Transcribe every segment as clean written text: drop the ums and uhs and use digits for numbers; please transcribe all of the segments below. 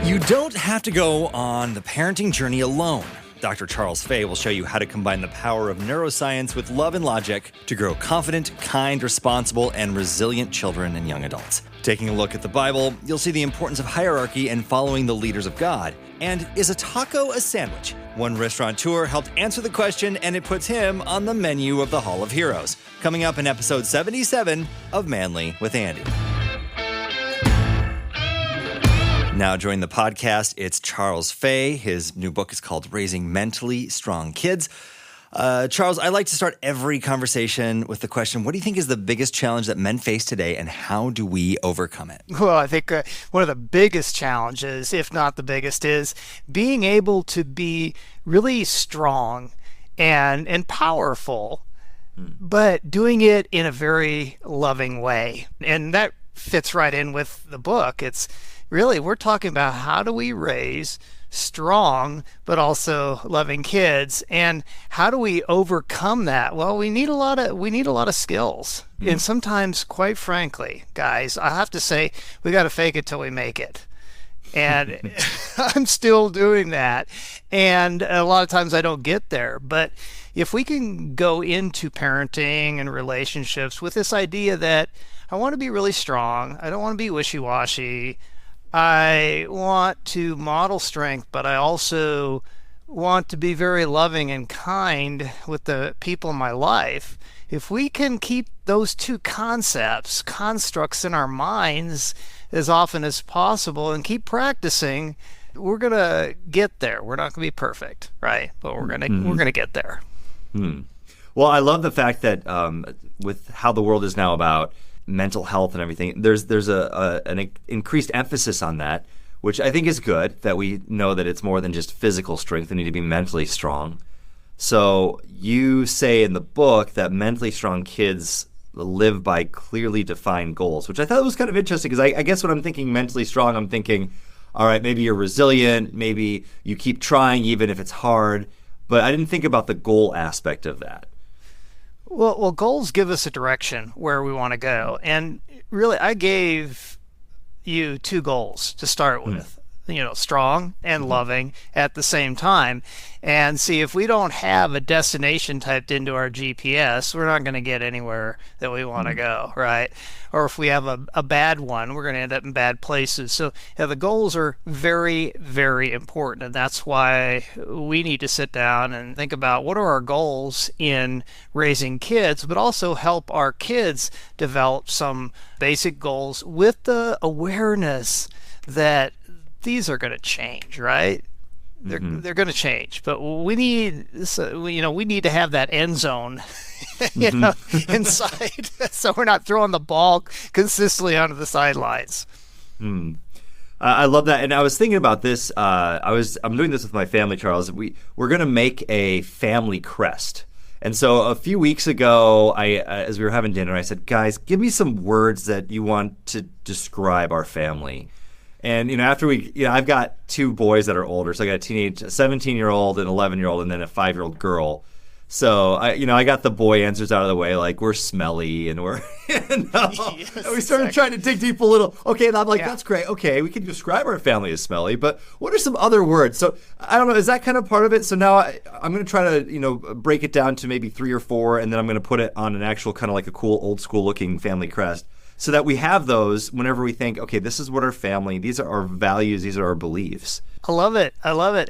You don't have to go on the parenting journey alone. Dr. Charles Fay will show you how to combine the power of neuroscience with love and logic to grow confident, kind, responsible, and resilient children and young adults. Taking a look at the Bible, you'll see the importance of hierarchy and following the leaders of God. And is a taco a sandwich? One restaurateur helped answer the question, and it puts him on the menu of the Hall of Heroes. Coming up in episode 77 of Manly with Andy. Now joining the podcast, it's Charles Fay. His new book is called Raising Mentally Strong Kids. Charles, I like to start every conversation with the question, what do you think is the biggest challenge that men face today, and how do we overcome it? Well, I think one of the biggest challenges, if not the biggest, is being able to be really strong and powerful, but doing it in a very loving way. And that fits right in with the book. It's really, we're talking about how do we raise strong but also loving kids, and how do we overcome that? Well, we need a lot of skills. And sometimes, quite frankly, guys, I have to say, we got to fake it till we make it. And I'm still doing that. And a lot of times I don't get there. But if we can go into parenting and relationships with this idea that I want to be really strong, I don't want to be wishy-washy, I want to model strength, but I also want to be very loving and kind with the people in my life. If we can keep those two constructs in our minds as often as possible and keep practicing, we're going to get there. We're not going to be perfect, right? But we're going to get there. Well, I love the fact that with how the world is now about mental health and everything, there's an increased emphasis on that, which I think is good, that we know that it's more than just physical strength. They need to be mentally strong. So you say in the book that mentally strong kids live by clearly defined goals, which I thought was kind of interesting, because I guess when I'm thinking mentally strong, I'm thinking, all right, maybe you're resilient, maybe you keep trying even if it's hard, but I didn't think about the goal aspect of that. Well, goals give us a direction where we want to go. And really, I gave you two goals to start with, strong and loving at the same time. And see, if we don't have a destination typed into our GPS, we're not going to get anywhere that we want to go, right? Or if we have a bad one, we're going to end up in bad places. So the goals are very, very important. And that's why we need to sit down and think about what are our goals in raising kids, but also help our kids develop some basic goals with the awareness that these are going to change, right? They're going to change, but we need we need to have that end zone, inside, so we're not throwing the ball consistently onto the sidelines. I love that, and I was thinking about this. I'm doing this with my family, Charles. We're going to make a family crest. And so a few weeks ago, as we were having dinner, I said, guys, give me some words that you want to describe our family. And, after I've got two boys that are older. So I got a 17-year-old, an 11-year-old, and then a 5-year-old girl. So, I got the boy answers out of the way, like, we're smelly, and we're, Yes, and we started trying to dig deep a little. Okay, and I'm like, that's great. Okay, we can describe our family as smelly, but what are some other words? So, I don't know, is that kind of part of it? So now I'm going to try to, break it down to maybe 3 or 4, and then I'm going to put it on an actual kind of like a cool old school looking family crest, so that we have those whenever we think, okay, this is what our family, these are our values, these are our beliefs. I love it.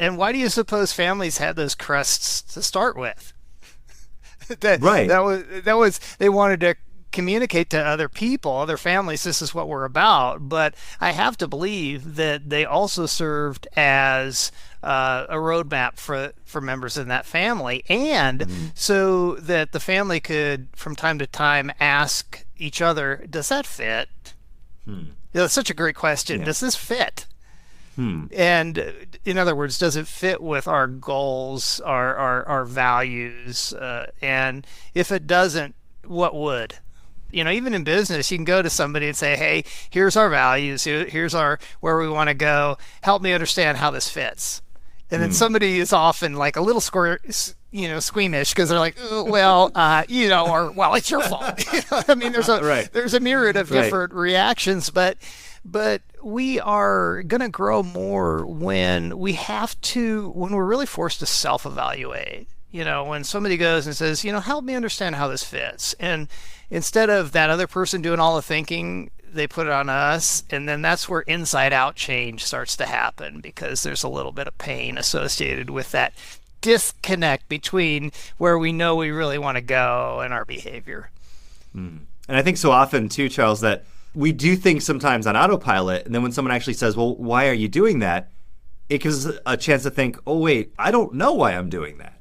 And why do you suppose families had those crests to start with? Right. That was they wanted to communicate to other people, other families, this is what we're about. But I have to believe that they also served as a roadmap for members in that family, and so that the family could, from time to time, ask each other, does that fit? That's such a great question. Yeah. Does this fit? And in other words, does it fit with our goals, our values? And if it doesn't, what would? Even in business, you can go to somebody and say, hey, here's our values, here's where we want to go. Help me understand how this fits. And then somebody is often like a little squeamish because they're like, oh, well, or well, it's your fault. I mean, there's a myriad of different reactions, but But we are going to grow more when when we're really forced to self-evaluate. When somebody goes and says, help me understand how this fits. And instead of that other person doing all the thinking, they put it on us. And then that's where inside out change starts to happen, because there's a little bit of pain associated with that disconnect between where we know we really want to go and our behavior. And I think so often too, Charles, that we do things sometimes on autopilot. And then when someone actually says, well, why are you doing that? It gives us a chance to think, oh, wait, I don't know why I'm doing that.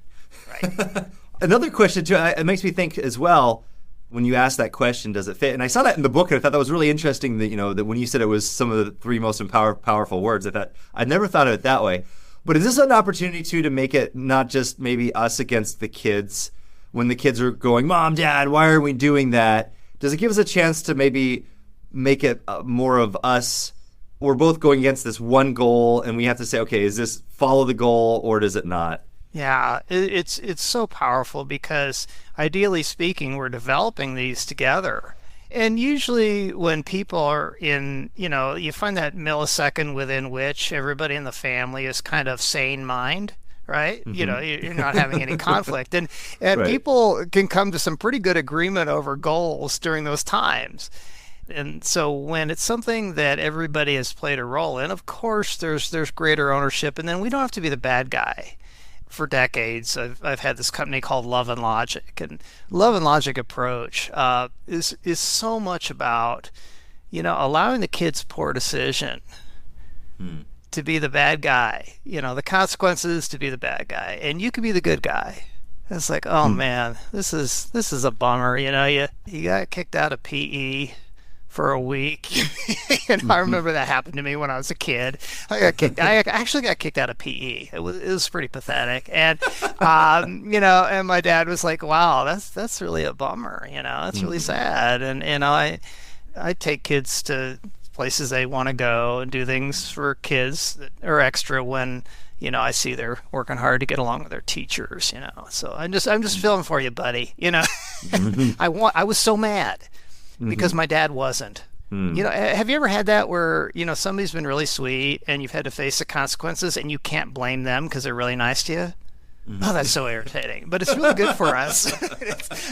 Right. Another question, too, it makes me think as well, when you ask that question, does it fit? And I saw that in the book, and I thought that was really interesting that, that when you said it was some of the three most powerful words, I never thought of it that way. But is this an opportunity, too, to make it not just maybe us against the kids, when the kids are going, Mom, Dad, why are we doing that? Does it give us a chance to maybe make it more of us? We're both going against this one goal, and we have to say, okay, is this follow the goal or does it not? Yeah, it's so powerful, because ideally speaking, we're developing these together. And usually when people are in, you find that millisecond within which everybody in the family is kind of sane mind, right? Mm-hmm. You're not having any conflict. And Right. People can come to some pretty good agreement over goals during those times. And so when it's something that everybody has played a role in, of course, there's greater ownership, and then we don't have to be the bad guy. For decades, I've had this company called Love and Logic, and Love and Logic approach is so much about, allowing the kid's poor decision to be the bad guy, the consequences to be the bad guy, and you could be the good guy. It's like, oh man, this is a bummer. You got kicked out of PE for a week. And I remember that happened to me when I was a kid. I actually got kicked out of PE. It was pretty pathetic. And and my dad was like, wow, that's really a bummer, that's really sad. And I take kids to places they want to go and do things for kids that are extra when I see they're working hard to get along with their teachers, So I'm just feeling for you, buddy. I was so mad because my dad wasn't. Have you ever had that where, somebody's been really sweet and you've had to face the consequences and you can't blame them because they're really nice to you? Oh, that's so irritating. But it's really good for us.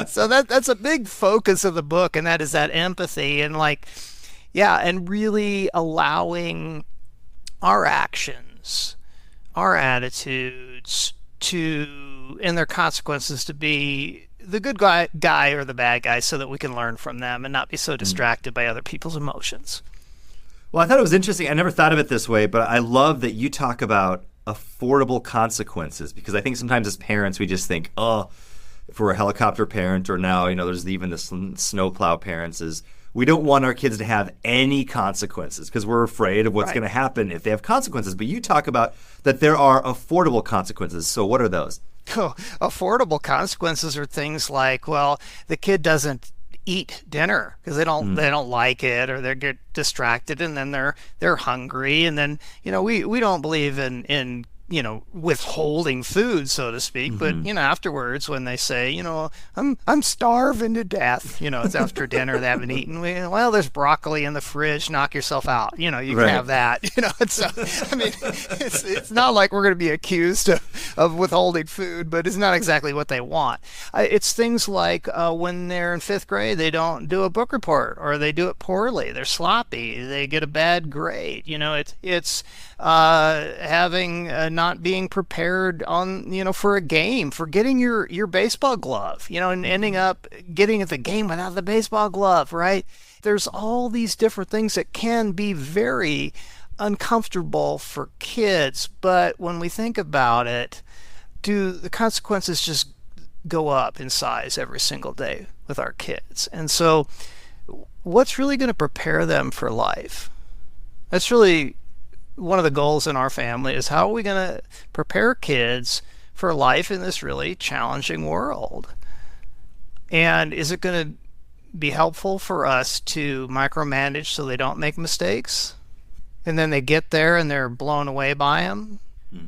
So that's a big focus of the book, and that is that empathy and and really allowing our actions, our attitudes and their consequences to be the good guy or the bad guy, so that we can learn from them and not be so distracted by other people's emotions. Well, I thought it was interesting. I never thought of it this way, but I love that you talk about affordable consequences, because I think sometimes as parents we just think, oh, if we're a helicopter parent, or now, there's even the snowplow parents, is we don't want our kids to have any consequences because we're afraid of what's going to happen if they have consequences. But you talk about that there are affordable consequences. So what are those? Affordable consequences are things like, well, the kid doesn't eat dinner because they don't like it, or they get distracted, and then they're hungry, and then we don't believe in withholding food, so to speak, but afterwards when they say, I'm starving to death, it's after dinner, they haven't eaten, well, there's broccoli in the fridge, knock yourself out, you can have that, it's not like we're going to be accused of withholding food, but it's not exactly what they want. It's things like when they're in fifth grade, they don't do a book report, or they do it poorly, they're sloppy, they get a bad grade, it's having not being prepared on for a game, for getting your baseball glove, and ending up getting at the game without the baseball glove, right? There's all these different things that can be very uncomfortable for kids, but when we think about it, do the consequences just go up in size every single day with our kids? And so what's really going to prepare them for life? That's really one of the goals in our family, is how are we going to prepare kids for life in this really challenging world? And is it going to be helpful for us to micromanage so they don't make mistakes, and then they get there and they're blown away by them?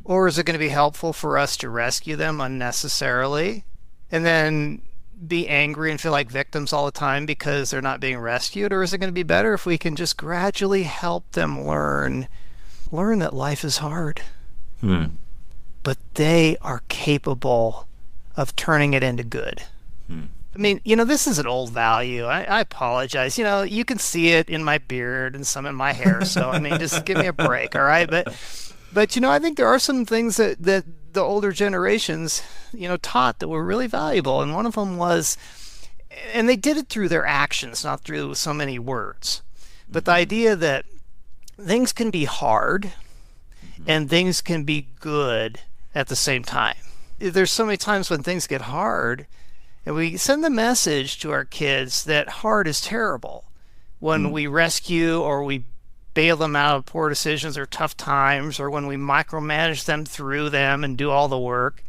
Or is it going to be helpful for us to rescue them unnecessarily and then be angry and feel like victims all the time because they're not being rescued? Or is it going to be better if we can just gradually help them learn that life is hard, but they are capable of turning it into good? I mean, this is an old value. I apologize. You can see it in my beard and some in my hair. So, I mean, just give me a break, all right? But I think there are some things that the older generations, taught that were really valuable. And one of them was, and they did it through their actions, not through so many words. But the idea that things can be hard and things can be good at the same time. There's so many times when things get hard, and we send the message to our kids that hard is terrible when we rescue or we bail them out of poor decisions or tough times, or when we micromanage them through them and do all the work.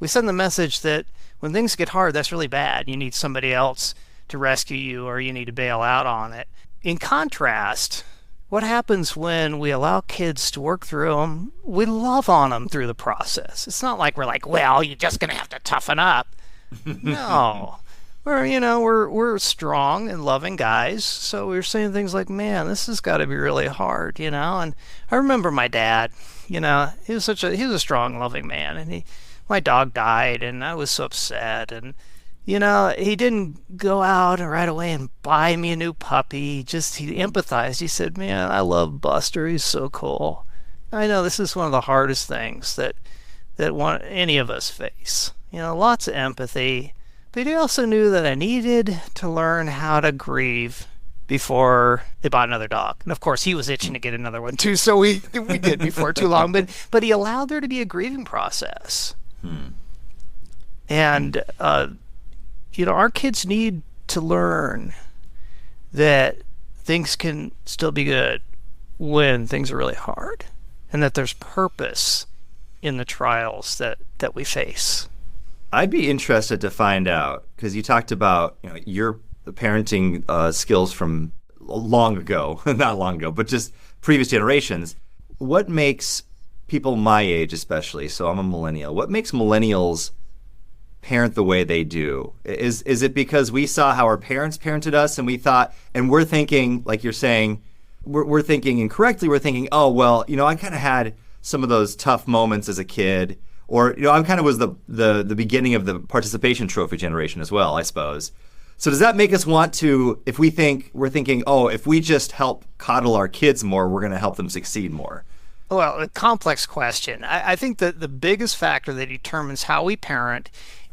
We send the message that when things get hard, that's really bad. You need somebody else to rescue you, or you need to bail out on it. In contrast, what happens when we allow kids to work through them? We love on them through the process. It's not like we're like, well, you're just going to have to toughen up. No, we're strong and loving guys. So we're saying things like, man, this has got to be really hard, And I remember my dad, he was a strong, loving man, and my dog died, and I was so upset. And, he didn't go out right away and buy me a new puppy. He empathized. He said, man, I love Buster. He's so cool. I know this is one of the hardest things that any of us face. Lots of empathy. But he also knew that I needed to learn how to grieve before they bought another dog. And of course, he was itching to get another one too, so we did before too long. But he allowed there to be a grieving process. And, our kids need to learn that things can still be good when things are really hard, and that there's purpose in the trials that we face. I'd be interested to find out, because you talked about your parenting skills from long ago, not long ago, but just previous generations. What makes people my age especially, so I'm a millennial, what makes millennials parent the way they do? Is it because we saw how our parents parented us and we thought, and we're thinking, like you're saying, we're thinking incorrectly, we're thinking, oh, well, I kind of had some of those tough moments as a kid. Or, I kind of was the beginning of the participation trophy generation as well, I suppose. So does that make us want to, if we're thinking, oh, if we just help coddle our kids more, we're going to help them succeed more? Well, a complex question. I think that the biggest factor that determines how we parent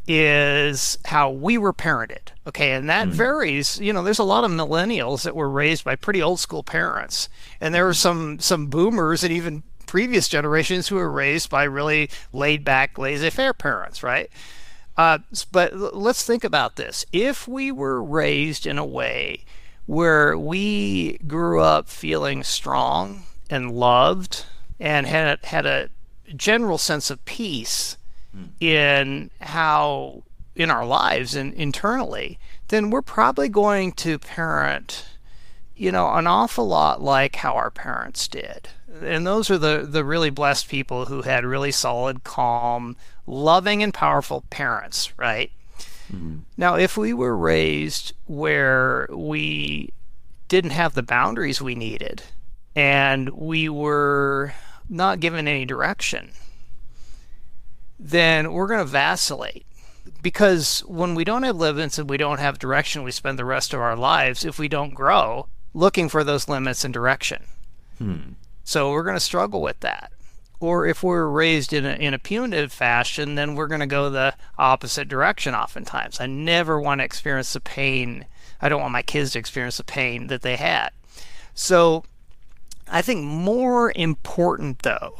is how we were parented. Okay, and that varies. There's a lot of millennials that were raised by pretty old school parents. And there were some boomers and even previous generations who were raised by really laid-back, laissez-faire parents, right? But let's think about this. If we were raised in a way where we grew up feeling strong and loved and had a general sense of peace in our lives and internally, then we're probably going to parent, an awful lot like how our parents did. And those are the really blessed people who had really solid, calm, loving, and powerful parents, right? Mm-hmm. Now, if we were raised where we didn't have the boundaries we needed and we were not given any direction, then we're going to vacillate. Because when we don't have limits and we don't have direction, we spend the rest of our lives, if we don't grow, looking for those limits and direction. So we're going to struggle with that. Or if we're raised in a punitive fashion, then we're going to go the opposite direction oftentimes. I never want to experience the pain. I don't want my kids to experience the pain that they had. So I think more important, though,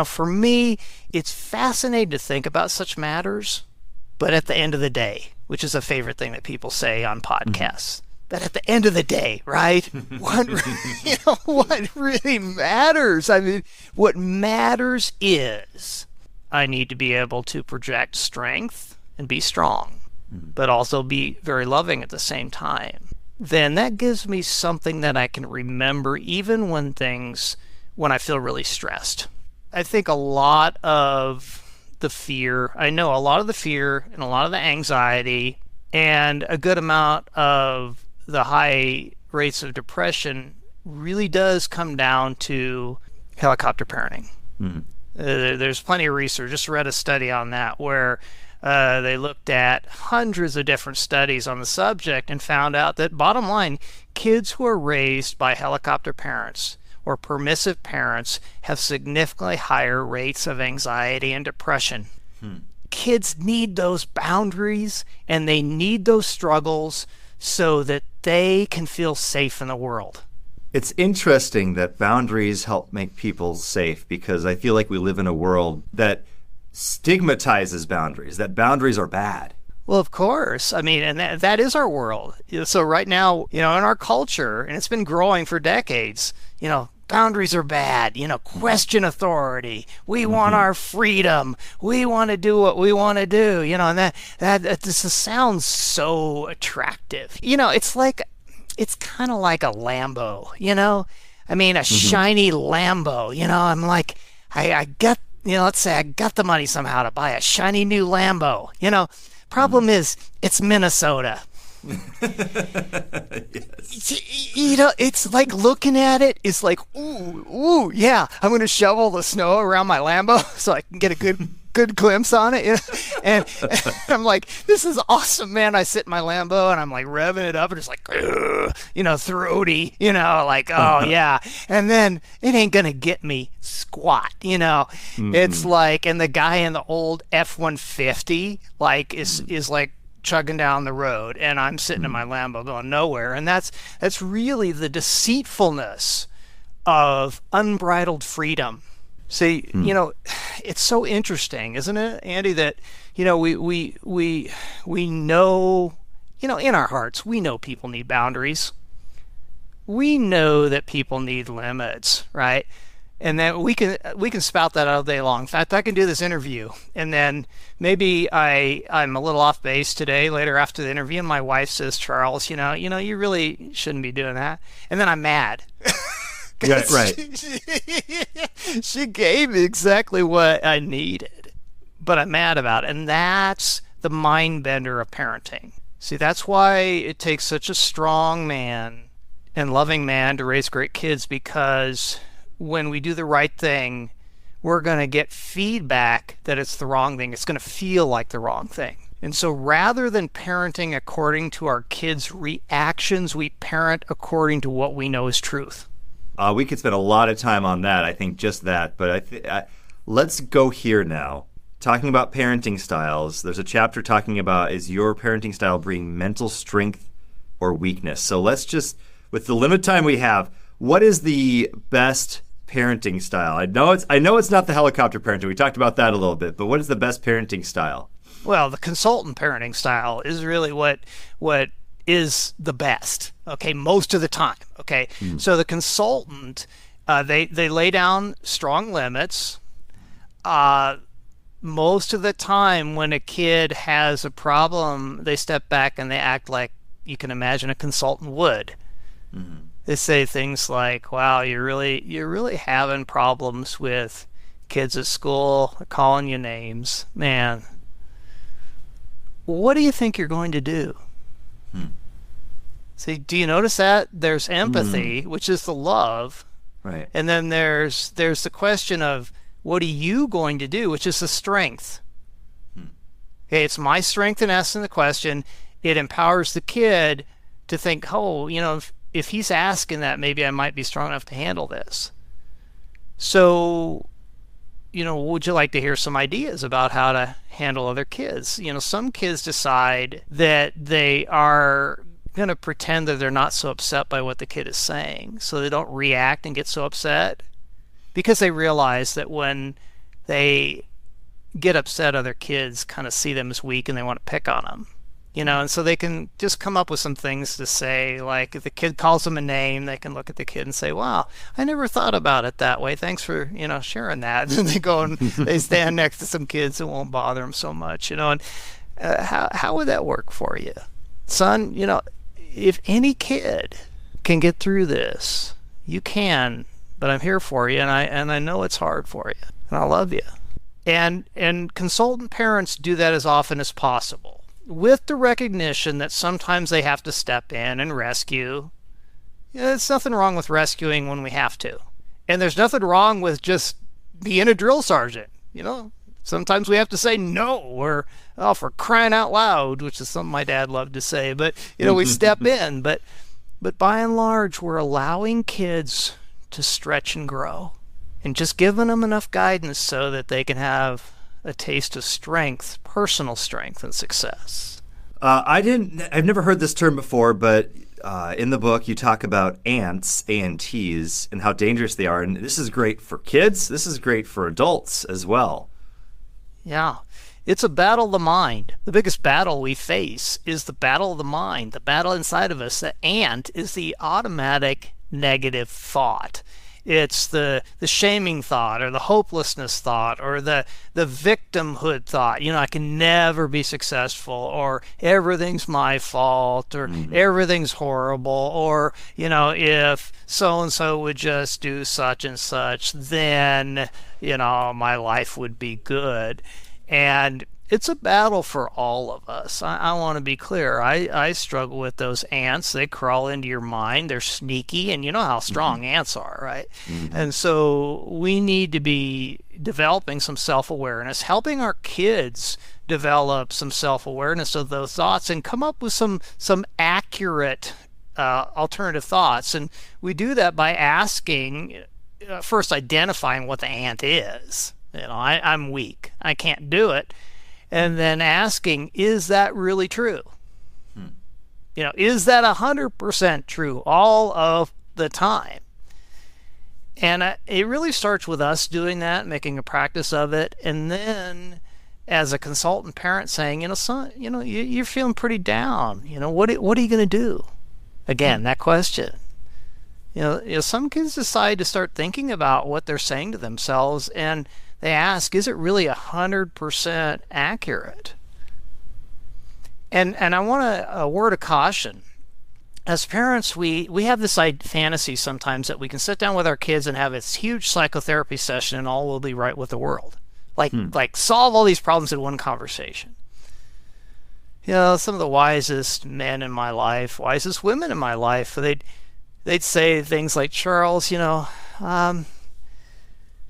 for me, it's fascinating to think about such matters, but at the end of the day, which is a favorite thing that people say on podcasts, that at the end of the day, right? What really matters? What matters is I need to be able to project strength and be strong, but also be very loving at the same time. Then that gives me something that I can remember even when I feel really stressed. I think a lot of the fear. I know a lot of the fear and a lot of the anxiety and a good amount of the high rates of depression really does come down to helicopter parenting. Mm-hmm. There's plenty of research. Just read a study on that where they looked at hundreds of different studies on the subject and found out that, bottom line, kids who are raised by helicopter parents or permissive parents have significantly higher rates of anxiety and depression. Kids need those boundaries and they need those struggles so that they can feel safe in the world. It's interesting that boundaries help make people safe, because I feel like we live in a world that stigmatizes boundaries, that boundaries are bad. Well, of course. I mean, and that is our world. So right now, in our culture, and it's been growing for decades, boundaries are bad. Question authority. We want our freedom. We want to do what we want to do. And that just sounds so attractive. It's kind of like a Lambo, I mean, a shiny Lambo, I'm like, I got, let's say I got the money somehow to buy a shiny new Lambo, problem is it's Minnesota. Yes. It's like looking at it, it's like, ooh, yeah, I'm going to shovel the snow around my Lambo so I can get a good glimpse on it. And I'm like, this is awesome, man. I sit in my Lambo and I'm like revving it up and it's like, throaty, like, oh yeah. And then it ain't going to get me squat, It's like, and the guy in the old F-150 like is like chugging down the road and I'm sitting in my Lambo going nowhere. And that's really the deceitfulness of unbridled freedom. See, it's so interesting, isn't it, Andy, that, we know, in our hearts, we know people need boundaries. We know that people need limits, right? And then we can spout that all day long. In fact, I can do this interview, and then maybe I'm a little off base today, later after the interview, and my wife says, Charles, you really shouldn't be doing that. And then I'm mad. Yeah, right. She gave me exactly what I needed, but I'm mad about it. And that's the mind bender of parenting. See, that's why it takes such a strong man and loving man to raise great kids, because when we do the right thing, we're going to get feedback that it's the wrong thing. It's going to feel like the wrong thing. And so rather than parenting according to our kids' reactions, we parent according to what we know is truth. We could spend a lot of time on that. I think just that. But let's go here now. Talking about parenting styles, there's a chapter talking about, is your parenting style bring mental strength or weakness? So let's just, with the limited time we have, what is the best parenting style? I know it's not the helicopter parenting. We talked about that a little bit. But what is the best parenting style? Well, the consultant parenting style is really what is the best, okay, most of the time, okay? So the consultant, they lay down strong limits. Most of the time when a kid has a problem, they step back and they act like you can imagine a consultant would. They say things like, wow, you're really having problems with kids at school. They're calling you names. Man, what do you think you're going to do? See, do you notice that? There's empathy, which is the love. Right. And then there's the question of, what are you going to do, which is the strength. Okay, it's my strength in asking the question. It empowers the kid to think, oh, if he's asking that, maybe I might be strong enough to handle this. So, would you like to hear some ideas about how to handle other kids? Some kids decide that they are going to pretend that they're not so upset by what the kid is saying, so they don't react and get so upset, because they realize that when they get upset, other kids kind of see them as weak and they want to pick on them. And so they can just come up with some things to say, like if the kid calls them a name, they can look at the kid and say, wow, I never thought about it that way. Thanks for, sharing that. And they go and they stand next to some kids that won't bother them so much, and how would that work for you? Son, if any kid can get through this, you can, but I'm here for you, and I know it's hard for you, and I love you. And consultant parents do that as often as possible, with the recognition that sometimes they have to step in and rescue. There's nothing wrong with rescuing when we have to. And there's nothing wrong with just being a drill sergeant. Sometimes we have to say no, or, oh, for crying out loud, which is something my dad loved to say. But, we step in. But by and large, we're allowing kids to stretch and grow, and just giving them enough guidance so that they can have a taste of strength, personal strength, and success. I've never heard this term before, but in the book you talk about ants, ANTs, and how dangerous they are. And this is great for kids. This is great for adults as well. Yeah. It's a battle of the mind. The biggest battle we face is the battle of the mind, the battle inside of us. The ant is the automatic negative thought. It's the shaming thought, or the hopelessness thought, or the victimhood thought. I can never be successful, or everything's my fault, or everything's horrible, or, if so-and-so would just do such and such, then, my life would be good. And it's a battle for all of us. I want to be clear. I struggle with those ants. They crawl into your mind. They're sneaky, and you know how strong ants are, right? And so we need to be developing some self-awareness, helping our kids develop some self-awareness of those thoughts, and come up with some accurate alternative thoughts. And we do that by asking, first identifying what the ant is. I'm weak. I can't do it. And then asking, is that really true? Is that 100% true all of the time? And it really starts with us doing that, making a practice of it. And then as a consultant parent saying, son, you're feeling pretty down. What are you going to do? Again, that question. Some kids decide to start thinking about what they're saying to themselves, and they ask, is it really 100% accurate? And I want a word of caution. As parents, we have this fantasy sometimes that we can sit down with our kids and have this huge psychotherapy session and all will be right with the world. Like solve all these problems in one conversation. Some of the wisest men in my life, wisest women in my life, they'd say things like, Charles, do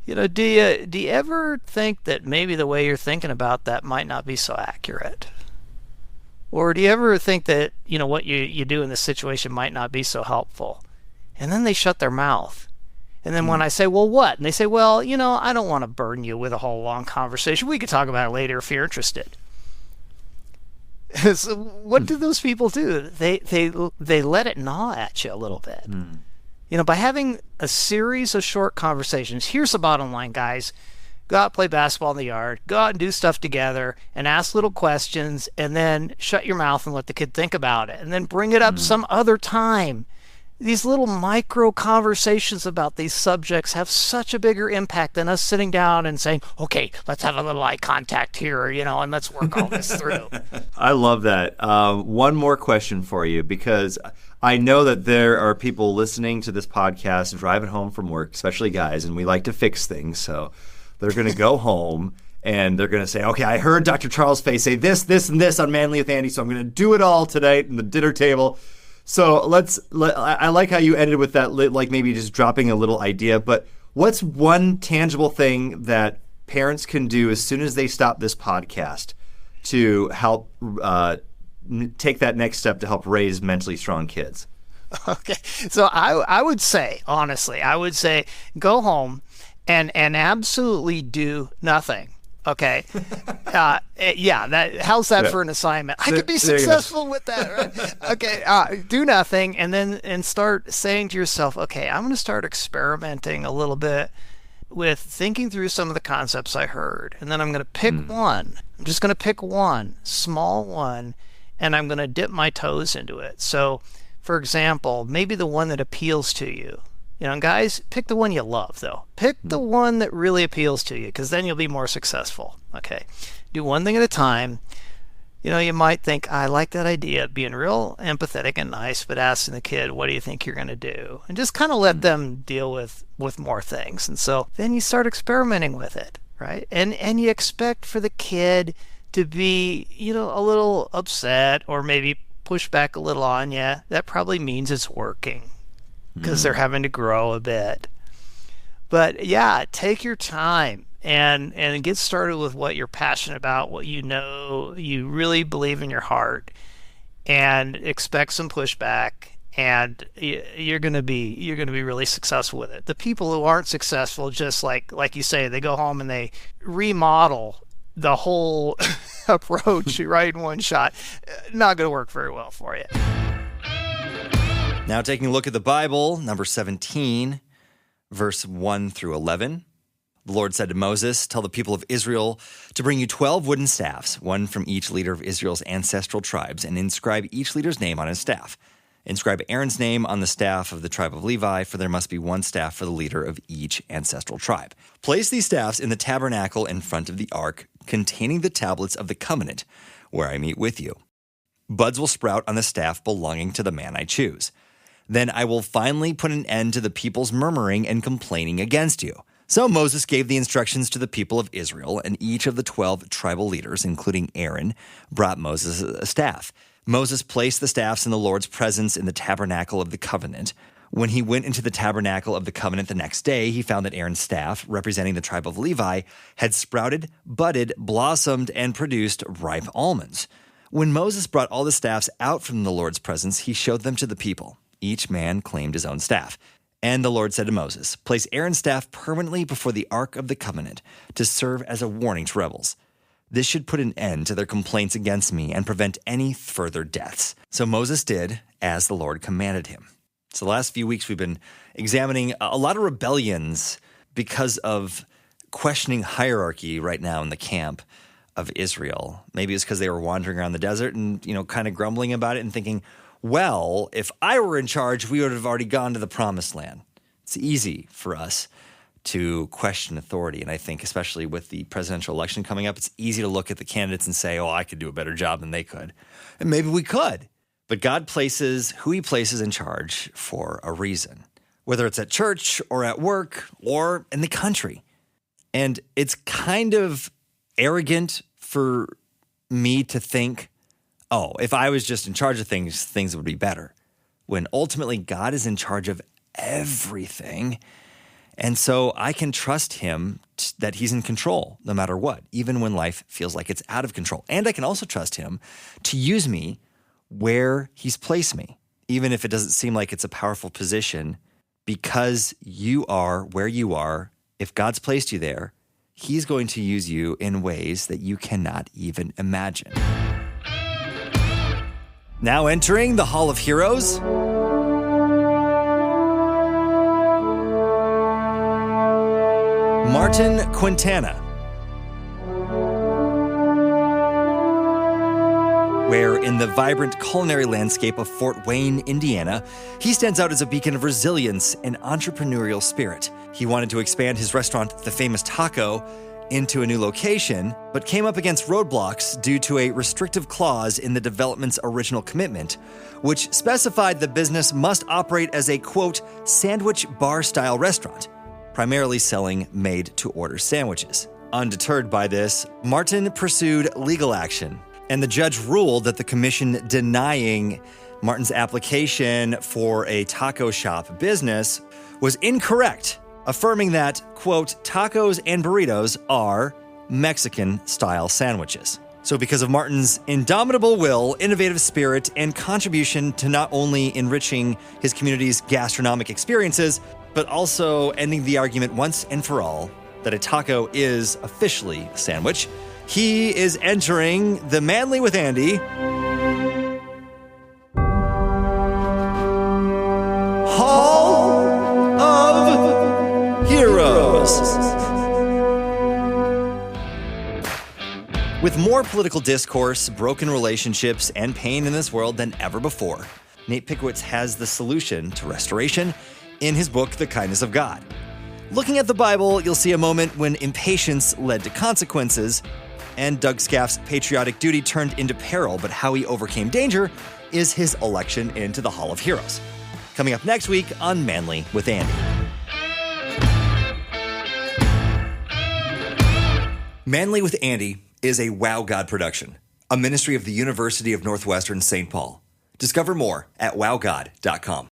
you ever think that maybe the way you're thinking about that might not be so accurate? Or do you ever think that, what you do in this situation might not be so helpful? And then they shut their mouth. And then when I say, well, what? And they say, well, I don't want to burden you with a whole long conversation. We could talk about it later if you're interested. So what do those people do? They let it gnaw at you a little bit. By having a series of short conversations. Here's the bottom line, guys. Go out and play basketball in the yard. Go out and do stuff together and ask little questions, and then shut your mouth and let the kid think about it, and then bring it up some other time. These little micro conversations about these subjects have such a bigger impact than us sitting down and saying, okay, let's have a little eye contact here, and let's work all this through. I love that. One more question for you, because I know that there are people listening to this podcast driving home from work, especially guys, and we like to fix things. So they're going to go home and they're going to say, okay, I heard Dr. Charles Fay say this, this, and this on Manly with Andy, so I'm going to do it all tonight in the dinner table. So I like how you ended with that, like maybe just dropping a little idea, but what's one tangible thing that parents can do as soon as they stop this podcast to help take that next step to help raise mentally strong kids? Okay. So I would say, honestly, go home and absolutely do nothing. Okay. How's that for an assignment? I could be successful with that, right? Okay. Do nothing and start saying to yourself, okay, I'm going to start experimenting a little bit with thinking through some of the concepts I heard. And then I'm going to pick one. I'm just going to pick one, small one, and I'm going to dip my toes into it. So, for example, maybe the one that appeals to you. Guys, pick the one you love, though. Pick the one that really appeals to you, because then you'll be more successful. Okay. Do one thing at a time. You might think, I like that idea of being real empathetic and nice, but asking the kid, what do you think you're going to do? And just kind of let them deal with more things. And so then you start experimenting with it. right? And you expect for the kid to be, a little upset or maybe push back a little on you. That probably means it's working because they're having to grow a bit. But yeah, take your time and get started with what you're passionate about, what you really believe in your heart, and expect some pushback. And you're gonna be really successful with it. The people who aren't successful, just like you say, they go home and they remodel the whole approach right in one shot. Not gonna work very well for you. Now taking a look at the Bible, number 17, verse 1 through 11. The Lord said to Moses, "Tell the people of Israel to bring you 12 wooden staffs, one from each leader of Israel's ancestral tribes, and inscribe each leader's name on his staff. Inscribe Aaron's name on the staff of the tribe of Levi, for there must be one staff for the leader of each ancestral tribe. Place these staffs in the tabernacle in front of the ark, containing the tablets of the covenant, where I meet with you. Buds will sprout on the staff belonging to the man I choose. Then I will finally put an end to the people's murmuring and complaining against you." So Moses gave the instructions to the people of Israel, and each of the 12 tribal leaders, including Aaron, brought Moses a staff. Moses placed the staffs in the Lord's presence in the tabernacle of the covenant. When he went into the tabernacle of the covenant the next day, he found that Aaron's staff, representing the tribe of Levi, had sprouted, budded, blossomed, and produced ripe almonds. When Moses brought all the staffs out from the Lord's presence, he showed them to the people. Each man claimed his own staff. And the Lord said to Moses, "Place Aaron's staff permanently before the ark of the covenant to serve as a warning to rebels. This should put an end to their complaints against me and prevent any further deaths." So Moses did as the Lord commanded him. So the last few weeks we've been examining a lot of rebellions because of questioning hierarchy right now in the camp of Israel. Maybe it's because they were wandering around the desert and, kind of grumbling about it and thinking, well, if I were in charge, we would have already gone to the promised land. It's easy for us to question authority. And I think especially with the presidential election coming up, it's easy to look at the candidates and say, oh, I could do a better job than they could. And maybe we could. But God places who he places in charge for a reason, whether it's at church or at work or in the country. And it's kind of arrogant for me to think, oh, if I was just in charge of things would be better, when ultimately God is in charge of everything. And so I can trust him that he's in control no matter what, even when life feels like it's out of control. And I can also trust him to use me where he's placed me, even if it doesn't seem like it's a powerful position, because you are where you are. If God's placed you there, he's going to use you in ways that you cannot even imagine. Now entering the Hall of Heroes, Martin Quintana, where in the vibrant culinary landscape of Fort Wayne, Indiana, he stands out as a beacon of resilience and entrepreneurial spirit. He wanted to expand his restaurant, The Famous Taco, into a new location, but came up against roadblocks due to a restrictive clause in the development's original commitment, which specified the business must operate as a, quote, sandwich bar-style restaurant, primarily selling made-to-order sandwiches. Undeterred by this, Martin pursued legal action, and the judge ruled that the commission denying Martin's application for a taco shop business was incorrect, affirming that, quote, tacos and burritos are Mexican-style sandwiches. So because of Martin's indomitable will, innovative spirit, and contribution to not only enriching his community's gastronomic experiences, but also ending the argument once and for all that a taco is officially a sandwich, he is entering the Manly with Andy Hall of Heroes. With more political discourse, broken relationships, and pain in this world than ever before, Nate Pickowicz has the solution to restoration in his book, The Kindness of God. Looking at the Bible, you'll see a moment when impatience led to consequences, and Doug Scaff's patriotic duty turned into peril, but how he overcame danger is his election into the Hall of Heroes. Coming up next week on Manly with Andy. Manly with Andy is a Wow God production, a ministry of the University of Northwestern St. Paul. Discover more at wowgod.com.